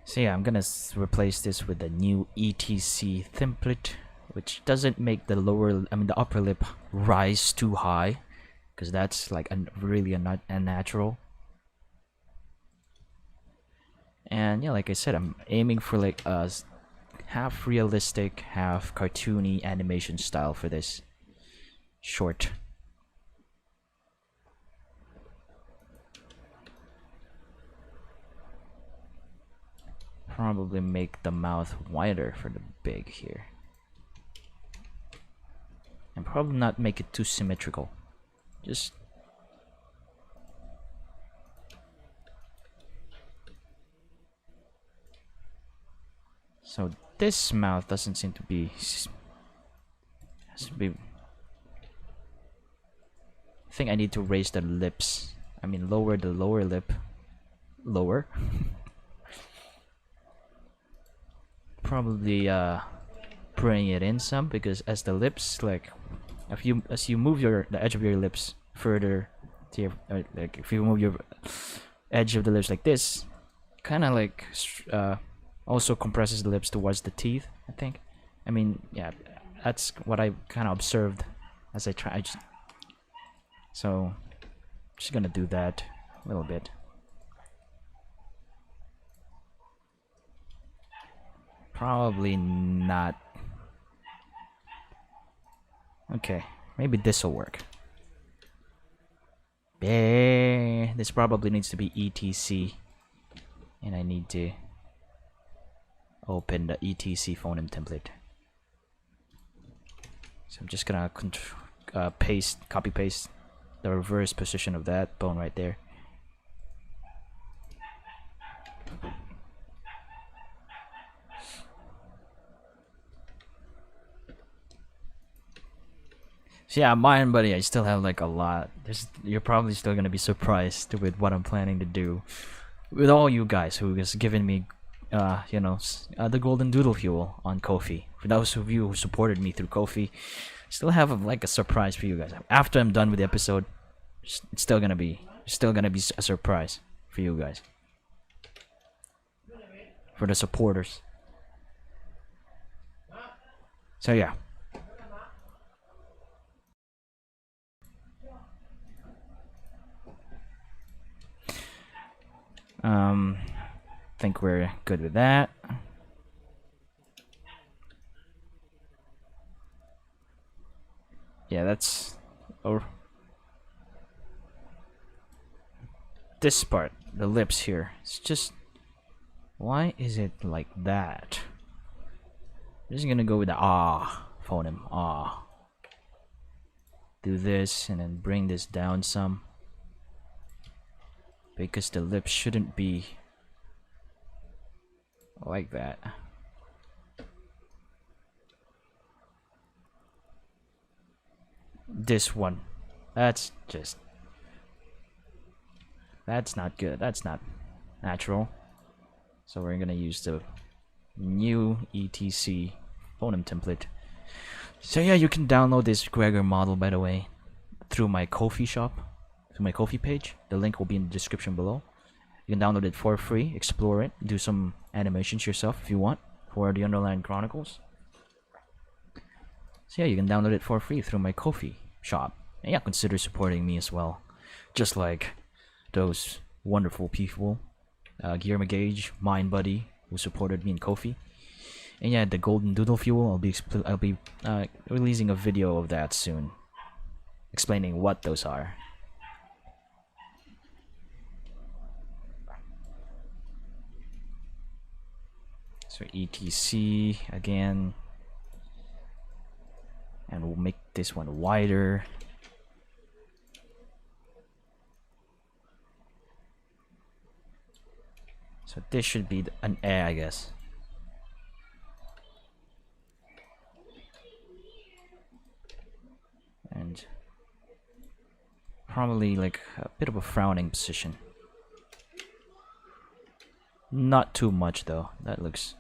So yeah, I'm gonna replace this with the new ETC template, which doesn't make the the upper lip rise too high, because that's like really unnatural. And yeah, like I said, I'm aiming for like a half realistic, half cartoony animation style for this short. Probably make the mouth wider for the big here. And probably not make it too symmetrical. Just so this mouth doesn't seem to be has to be. I think I need to raise the lips. I mean lower the lower lip. Lower. Probably bring it in some, because as the lips, like as you move the edge of your lips further to your, like if you move your edge of the lips like this, kind of like also compresses the lips towards the teeth, I think. I mean, yeah, that's what I kind of observed as I try. So just gonna do that a little bit. Probably not. Okay, maybe this will work. This probably needs to be ETC, and I need to open the ETC phoneme template. So I'm just gonna copy paste the reverse position of that bone right there. So yeah, Mbuddy, I still have like a lot. You're probably still gonna be surprised with what I'm planning to do with all you guys who has given me, the golden doodle fuel on KoFi. For those of you who supported me through KoFi, still have like a surprise for you guys. After I'm done with the episode, it's still gonna be still gonna be a surprise for you guys, for the supporters. So yeah. Think we're good with that. Yeah, that's this part, the lips here. It's just, why is it like that? I'm just gonna go with the phoneme. Do this and then bring this down some, because the lips shouldn't be like that. This one, that's not good. That's not natural. So we're gonna use the new etc phoneme template. So yeah, you can download this Gregor model, by the way, through my KoFi shop, through my KoFi page. The link will be in the description below. You can download it for free, explore it, do some animations yourself if you want for the Underland Chronicles. So yeah, you can download it for free through my KoFi shop. And yeah, consider supporting me as well. Just like those wonderful people, GulliermoGage, Mbuddy, who supported me in KoFi. And yeah, the Golden Doodle Fuel, I'll be releasing a video of that soon, explaining what those are. So etc again, and we'll make this one wider. So this should be an A, I guess. And probably like a bit of a frowning position. Not too much though. That looks...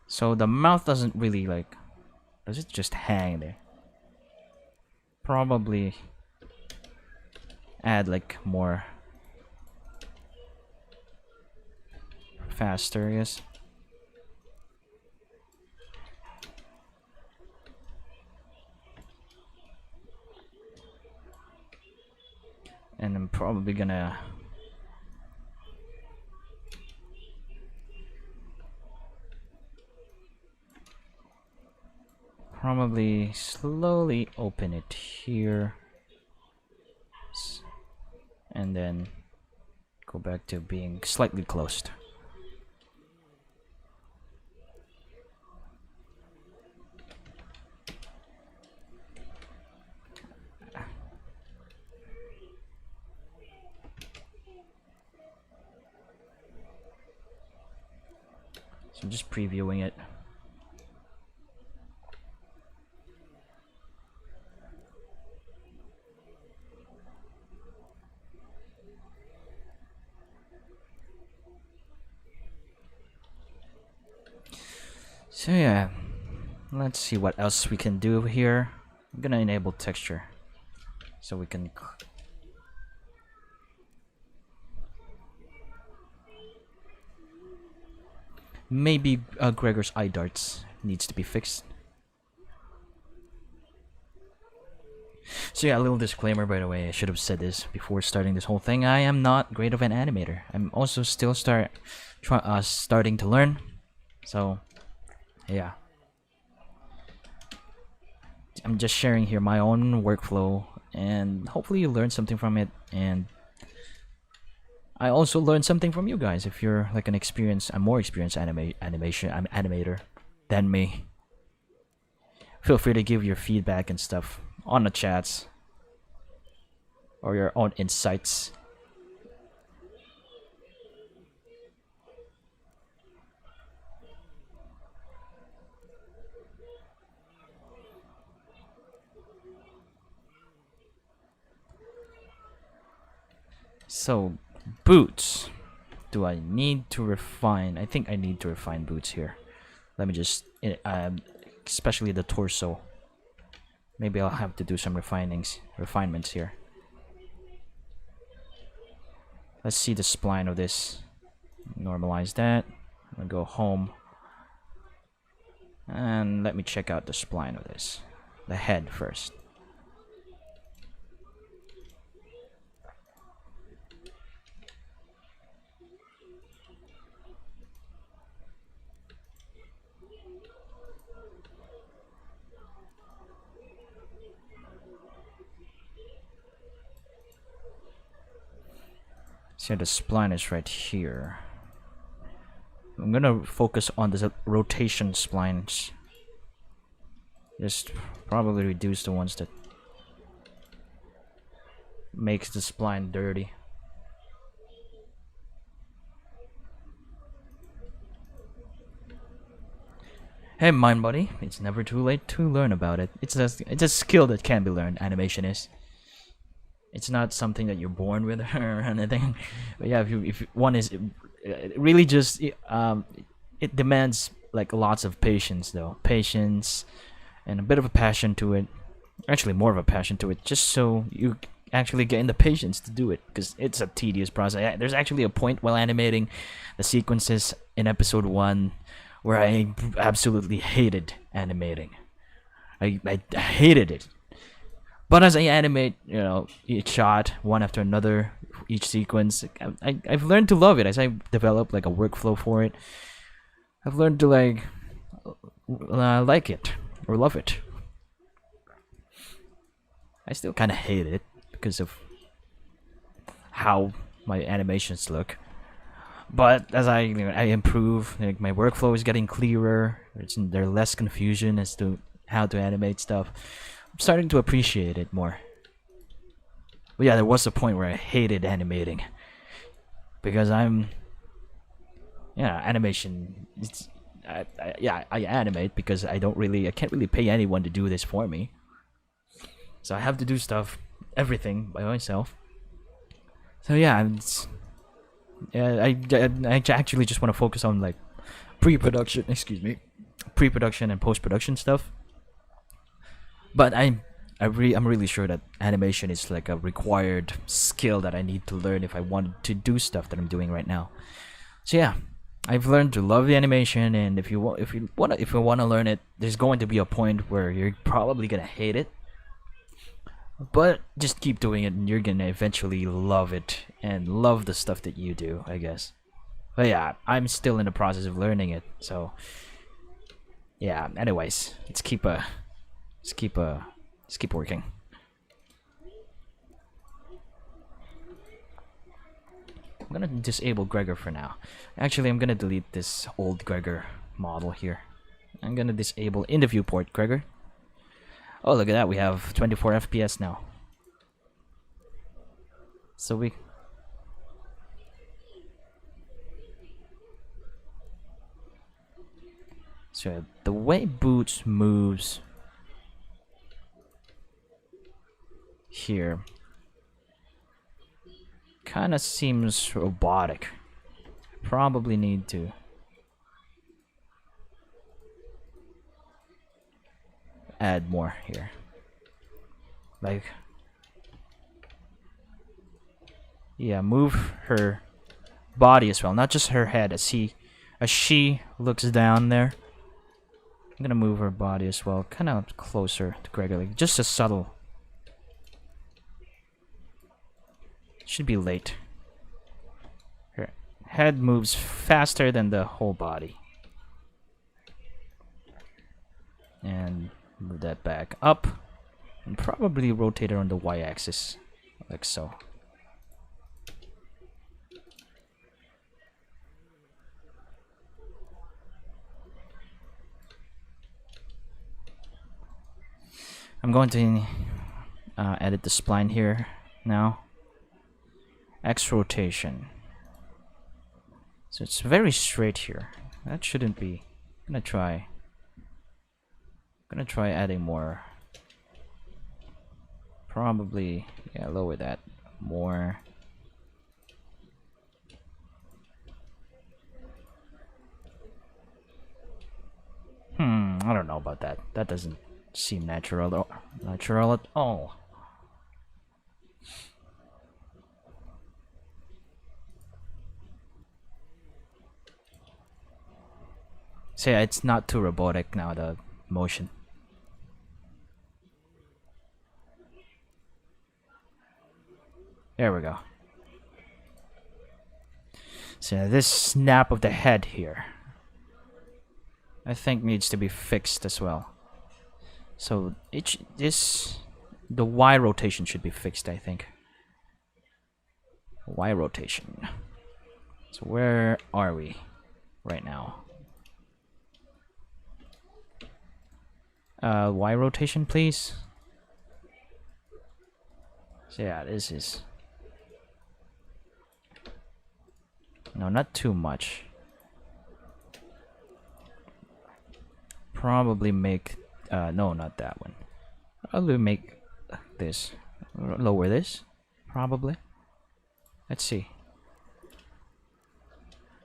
So the mouth doesn't really like... Does it just hang there? Probably add like more faster, I guess. And I'm probably gonna slowly open it here and then go back to being slightly closed. So I'm just previewing it. So yeah, let's see what else we can do here. I'm gonna enable texture so we can maybe Gregor's eye darts needs to be fixed. So yeah, a little disclaimer, by the way, I should have said this before starting this whole thing. I am not great of an animator. I'm also still starting to learn. So yeah, I'm just sharing here my own workflow, and hopefully you learn something from it, and I also learned something from you guys. If you're like a more experienced animator than me, feel free to give your feedback and stuff on the chats or your own insights. So, boots. Do I need to refine? I think I need to refine boots here. Let me just, especially the torso. Maybe I'll have to do some refinements here. Let's see the spline of this. Normalize that. I'll go home. And let me check out the spline of this. The head first. See, the spline is right here. I'm gonna focus on the rotation splines. Just probably reduce the ones that makes the spline dirty. Hey, Mbuddy, it's never too late to learn about it. It's a skill that can be learned. Animation is. It's not something that you're born with or anything. But yeah, if one is it really just it demands like lots of patience though, patience and a bit of a passion to it. Actually, more of a passion to it, just so you actually gain the patience to do it, because it's a tedious process. There's actually a point while animating the sequences in episode 1 where I absolutely hated animating. I hated it. But as I animate, you know, each shot, one after another, each sequence, I've learned to love it. As I develop like a workflow for it, I've learned to like it or love it. I still kind of hate it because of how my animations look. But as I improve, like my workflow is getting clearer. There's less confusion as to how to animate stuff. I'm starting to appreciate it more. But yeah, there was a point where I hated animating because animation. I animate because I can't really pay anyone to do this for me. So I have to do everything by myself. So yeah, I actually just want to focus on like pre-production and post-production stuff. But I'm really sure that animation is like a required skill that I need to learn if I want to do stuff that I'm doing right now. So yeah, I've learned to love the animation, and if you want to learn it, there's going to be a point where you're probably gonna hate it. But just keep doing it and you're gonna eventually love it and love the stuff that you do, I guess. But yeah, I'm still in the process of learning it, so yeah, anyways, let's keep working. I'm gonna disable Gregor for now. Actually, I'm gonna delete this old Gregor model here. I'm gonna disable in the viewport Gregor. Oh, look at that, we have 24 FPS now. So the way Boots moves here kind of seems robotic. Probably need to add more here, like, yeah, move her body as well, not just her head. As she looks down there, I'm gonna move her body as well, kind of closer to Gregor, like just a subtle. Should be late. Her head moves faster than the whole body. And move that back up. And probably rotate her on the y-axis. Like so. I'm going to edit the spline here now. X rotation. So it's very straight here. That shouldn't be. I'm gonna try adding more. Probably, yeah, lower that more. that doesn't seem natural at all. So yeah, it's not too robotic now, the motion. There we go. So this snap of the head here, I think needs to be fixed as well. So the Y rotation should be fixed, I think. Y rotation. So where are we right now? Y rotation, please. So yeah, this is... No, not too much. Probably make... no, not that one. Probably make this. Lower this. Probably. Let's see.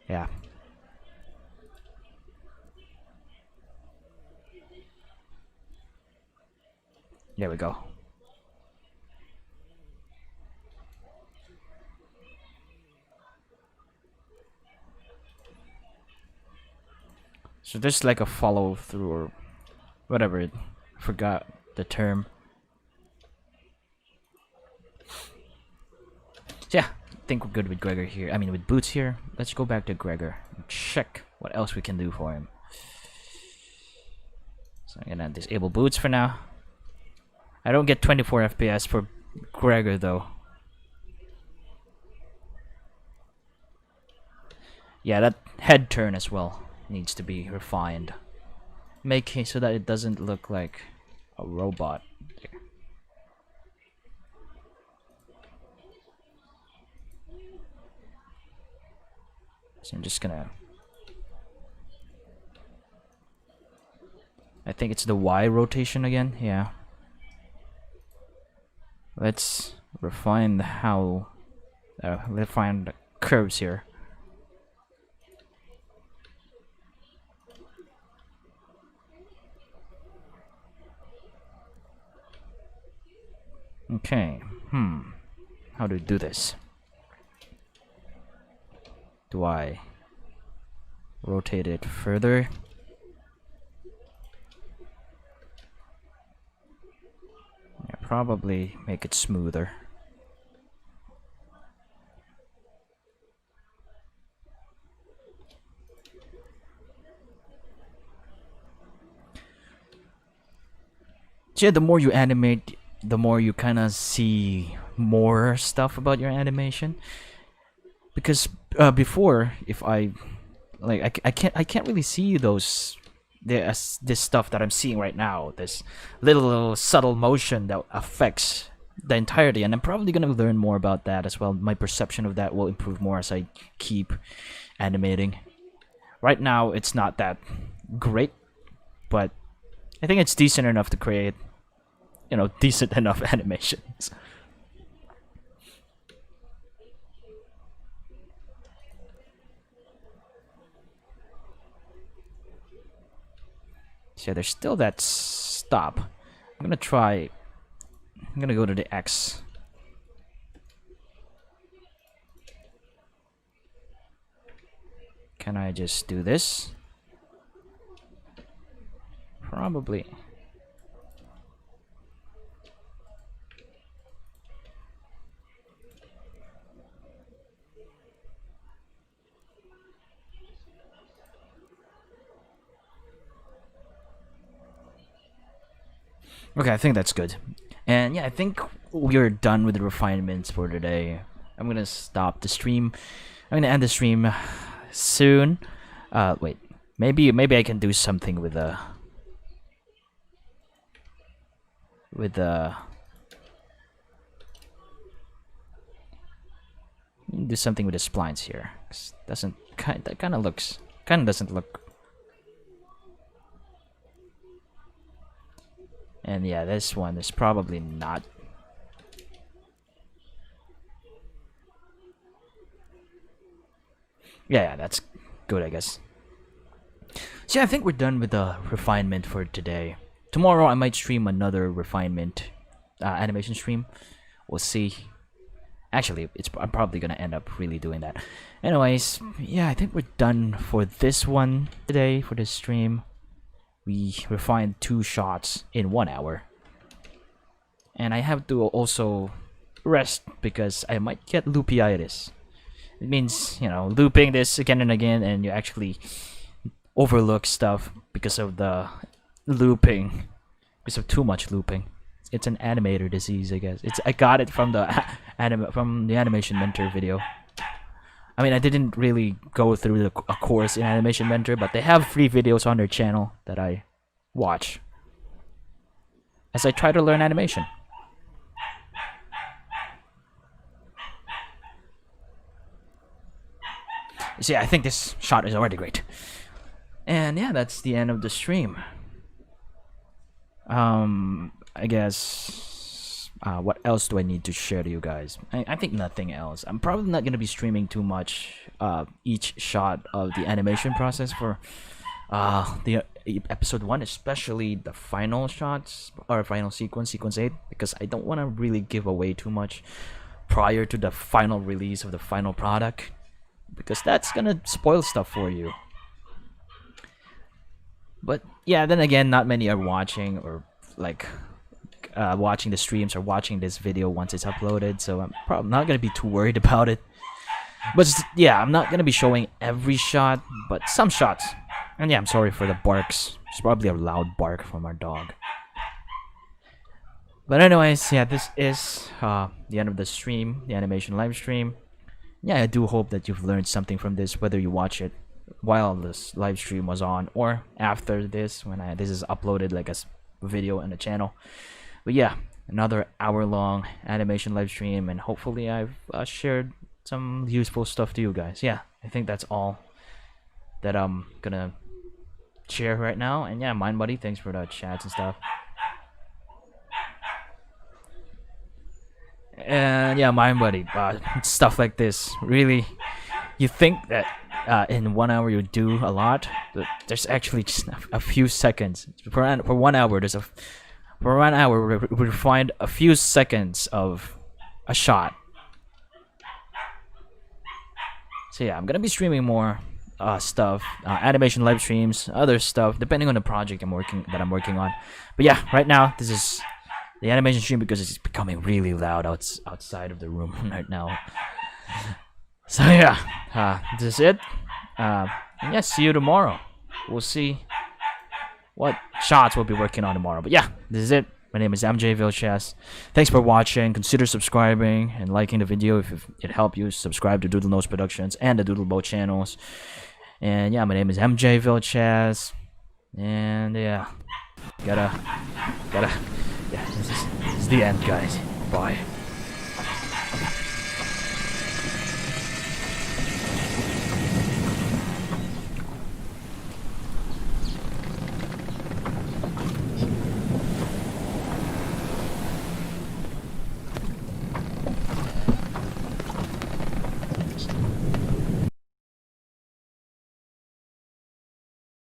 Yeah. There we go. So there's like a follow through or whatever. I forgot the term. So yeah, I think we're good with Gregor here. I mean with Boots here. Let's go back to Gregor and check what else we can do for him. So I'm gonna disable Boots for now. I don't get 24 FPS for Gregor though. Yeah, that head turn as well needs to be refined. Make it so that it doesn't look like a robot. So I'm just gonna... I think it's the Y rotation again, yeah. Let's refine how... refine the curves here. Okay, how do we do this? Do I rotate it further? Yeah, probably make it smoother. Yeah, the more you animate, the more you kind of see more stuff about your animation. Because before, if I like, I can't really see those this stuff that I'm seeing right now. This little subtle motion that affects the entirety, and I'm probably gonna learn more about that as well. My perception of that will improve more as I keep animating. Right now, it's not that great, but I think it's decent enough to create, you know, decent enough animations. So there's still that stop. I'm gonna go to the X. Can I just do this? Probably. Okay, I think that's good. And yeah, I think we're done with the refinements for today. I'm gonna stop the stream. I'm gonna end the stream soon. Wait, maybe I can do something with the do something with the splines here. That kind of doesn't look. And yeah, this one is probably not. Yeah, that's good, I guess. So yeah, I think we're done with the refinement for today. tomorrow I might stream another refinement animation stream. We'll see. Actually, I'm probably gonna end up really doing that. Anyways, yeah, I think we're done for this one today, for this stream. We refined 2 shots in 1 hour. And I have to also rest because I might get loopyitis. It means, you know, looping this again and again, and you actually overlook stuff because of the looping, because of too much looping. It's an animator disease, I guess. I got it from the animation mentor video. I mean, I didn't really go through a course in animation mentor, but they have free videos on their channel that I watch as I try to learn animation. See, I think this shot is already great. And yeah, that's the end of the stream. I guess, what else do I need to share to you guys? I think nothing else. I'm probably not going to be streaming too much each shot of the animation process for the episode 1, especially the final shots, or final sequence 8, because I don't want to really give away too much prior to the final release of the final product, because that's gonna spoil stuff for you. But yeah, then again, not many are watching, or like watching the streams or watching this video once it's uploaded, so I'm probably not gonna be too worried about it. But yeah, I'm not gonna be showing every shot, but some shots. And yeah, I'm sorry for the barks. It's probably a loud bark from our dog. But anyways, yeah, this is the end of the stream, the animation live stream. Yeah, I do hope that you've learned something from this, whether you watch it while this live stream was on or after this, when this is uploaded like a video on the channel. But yeah, another hour-long animation live stream, and hopefully I've shared some useful stuff to you guys. Yeah, I think that's all that I'm gonna share right now. And yeah, Mbuddy, thanks for the chats and stuff. And yeah, Mbuddy, stuff like this, really, you think that in 1 hour you do a lot, but there's actually just a few seconds. For 1 hour, for 1 hour we find a few seconds of a shot. So yeah, I'm gonna be streaming more stuff, animation live streams, other stuff, depending on the project I'm working on. But yeah, right now this is the animation stream because it's becoming really loud outside of the room right now. So yeah, this is it. And yeah, see you tomorrow. We'll see what shots we'll be working on tomorrow. But yeah, this is it. My name is MJ Vilches. Thanks for watching. Consider subscribing and liking the video if it helped you. Subscribe to Doodle Notes Productions and the Doodle Bow channels. And yeah, my name is MJ Vilches. And yeah, yeah, this is the end, guys. Bye.